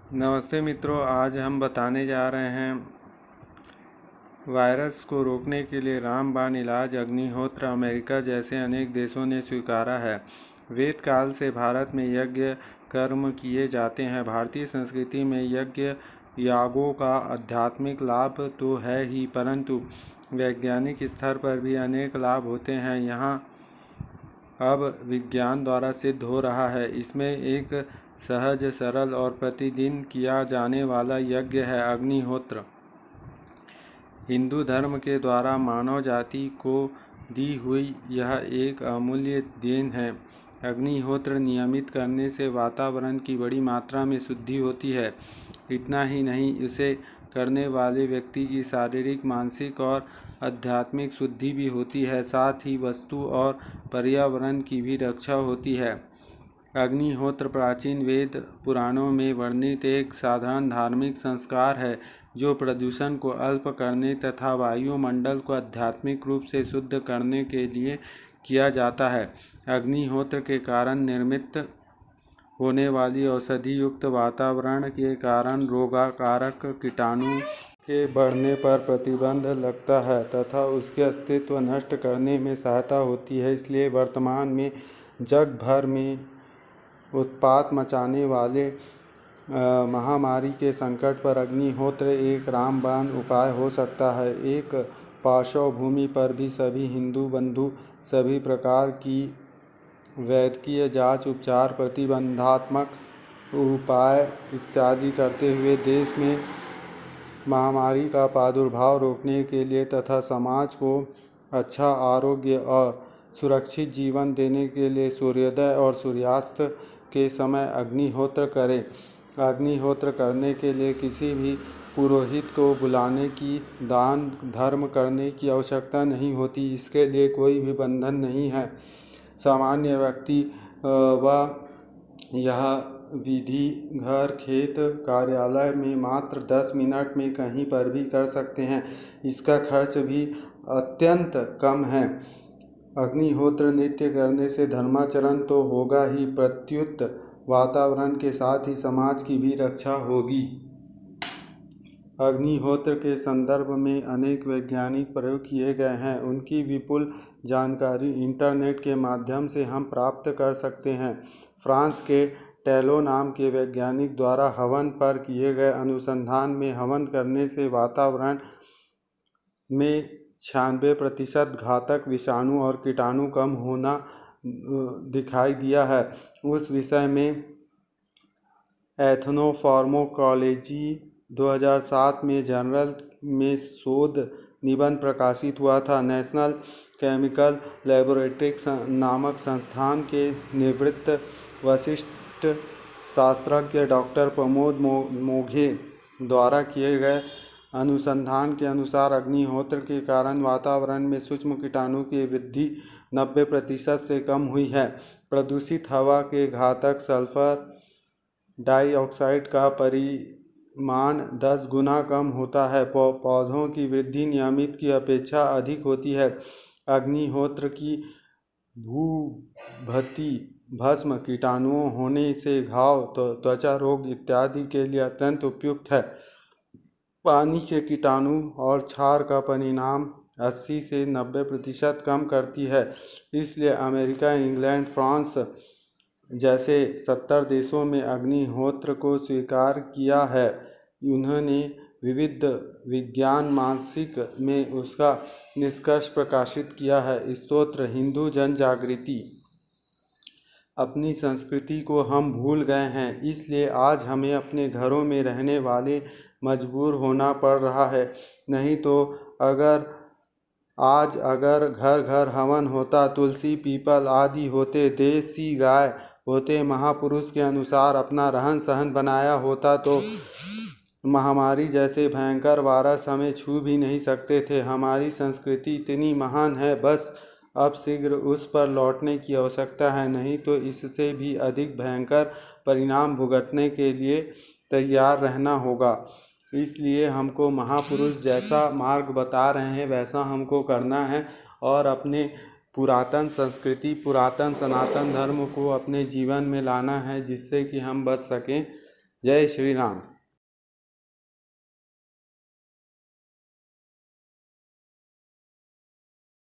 नमस्ते मित्रों, आज हम बताने जा रहे हैं वायरस को रोकने के लिए रामबाण इलाज। अग्निहोत्र अमेरिका जैसे अनेक देशों ने स्वीकारा है। वेद काल से भारत में यज्ञ कर्म किए जाते हैं। भारतीय संस्कृति में यज्ञ यागों का आध्यात्मिक लाभ तो है ही, परंतु वैज्ञानिक स्तर पर भी अनेक लाभ होते हैं। यहाँ अब विज्ञान द्वारा सिद्ध हो रहा है। इसमें एक सहज, सरल और प्रतिदिन किया जाने वाला यज्ञ है अग्निहोत्र। हिंदू धर्म के द्वारा मानव जाति को दी हुई यह एक अमूल्य देन है। अग्निहोत्र नियमित करने से वातावरण की बड़ी मात्रा में शुद्धि होती है। इतना ही नहीं, इसे करने वाले व्यक्ति की शारीरिक, मानसिक और आध्यात्मिक शुद्धि भी होती है। साथ ही वस्तु और पर्यावरण की भी रक्षा होती है। अग्निहोत्र प्राचीन वेद पुराणों में वर्णित एक साधारण धार्मिक संस्कार है जो प्रदूषण को अल्प करने तथा वायुमंडल को आध्यात्मिक रूप से शुद्ध करने के लिए किया जाता है। अग्निहोत्र के कारण निर्मित होने वाली औषधि युक्त वातावरण के कारण रोगकारक कीटाणु के बढ़ने पर प्रतिबंध लगता है तथा उसके अस्तित्व नष्ट करने में सहायता होती है। इसलिए वर्तमान में जग भर में उत्पात मचाने वाले महामारी के संकट पर अग्निहोत्र एक रामबाण उपाय हो सकता है। एक पार्श्व भूमि पर भी सभी हिंदू बंधु सभी प्रकार की वैद्यकीय जांच, उपचार, प्रतिबंधात्मक उपाय इत्यादि करते हुए देश में महामारी का प्रादुर्भाव रोकने के लिए तथा समाज को अच्छा आरोग्य और सुरक्षित जीवन देने के लिए सूर्योदय और सूर्यास्त के समय अग्निहोत्र करें। अग्निहोत्र करने के लिए किसी भी पुरोहित को बुलाने की, दान धर्म करने की आवश्यकता नहीं होती। इसके लिए कोई भी बंधन नहीं है। सामान्य व्यक्ति यह विधि घर, खेत, कार्यालय में मात्र 10 मिनट में कहीं पर भी कर सकते हैं। इसका खर्च भी अत्यंत कम है। अग्निहोत्र नित्य करने से धर्माचरण तो होगा ही, प्रत्युत वातावरण के साथ ही समाज की भी रक्षा होगी। अग्निहोत्र के संदर्भ में अनेक वैज्ञानिक प्रयोग किए गए हैं। उनकी विपुल जानकारी इंटरनेट के माध्यम से हम प्राप्त कर सकते हैं। फ्रांस के टैलो नाम के वैज्ञानिक द्वारा हवन पर किए गए अनुसंधान में हवन करने से वातावरण में 96% घातक विषाणु और कीटाणु कम होना दिखाई दिया है। उस विषय में एथनोफार्माकोलॉजी 2007 में जर्नल में शोध निबंध प्रकाशित हुआ था। नेशनल केमिकल लैबोरेटरी नामक संस्थान के निवृत्त वरिष्ठ शास्त्रज्ञ डॉक्टर प्रमोद मोघे द्वारा किए गए अनुसंधान के अनुसार अग्निहोत्र के कारण वातावरण में सूक्ष्म कीटाणु की वृद्धि 90% से कम हुई है। प्रदूषित हवा के घातक सल्फर डाइऑक्साइड का परिमाण 10 गुना कम होता है। पौधों की वृद्धि नियमित की अपेक्षा अधिक होती है। अग्निहोत्र की भूभति भस्म कीटाणुओं होने से घाव, त्वचा रोग इत्यादि के लिए अत्यंत उपयुक्त है। पानी के कीटाणु और क्षार का परिणाम 80 से 90% कम करती है। इसलिए अमेरिका, इंग्लैंड, फ्रांस जैसे 70 देशों में अग्निहोत्र को स्वीकार किया है। उन्होंने विविध विज्ञान मासिक में उसका निष्कर्ष प्रकाशित किया है। स्तोत्र हिंदू जन जागृति। अपनी संस्कृति को हम भूल गए हैं, इसलिए आज हमें अपने घरों में रहने वाले मजबूर होना पड़ रहा है। नहीं तो अगर घर घर हवन होता, तुलसी, पीपल आदि होते, देसी गाय होते, महापुरुष के अनुसार अपना रहन सहन बनाया होता तो महामारी जैसे भयंकर वायरस हमें छू भी नहीं सकते थे। हमारी संस्कृति इतनी महान है, बस अब शीघ्र उस पर लौटने की आवश्यकता है, नहीं तो इससे भी अधिक भयंकर परिणाम भुगतने के लिए तैयार रहना होगा। इसलिए हमको महापुरुष जैसा मार्ग बता रहे हैं वैसा हमको करना है और अपने पुरातन संस्कृति, पुरातन सनातन धर्म को अपने जीवन में लाना है, जिससे कि हम बच सकें। जय श्री राम।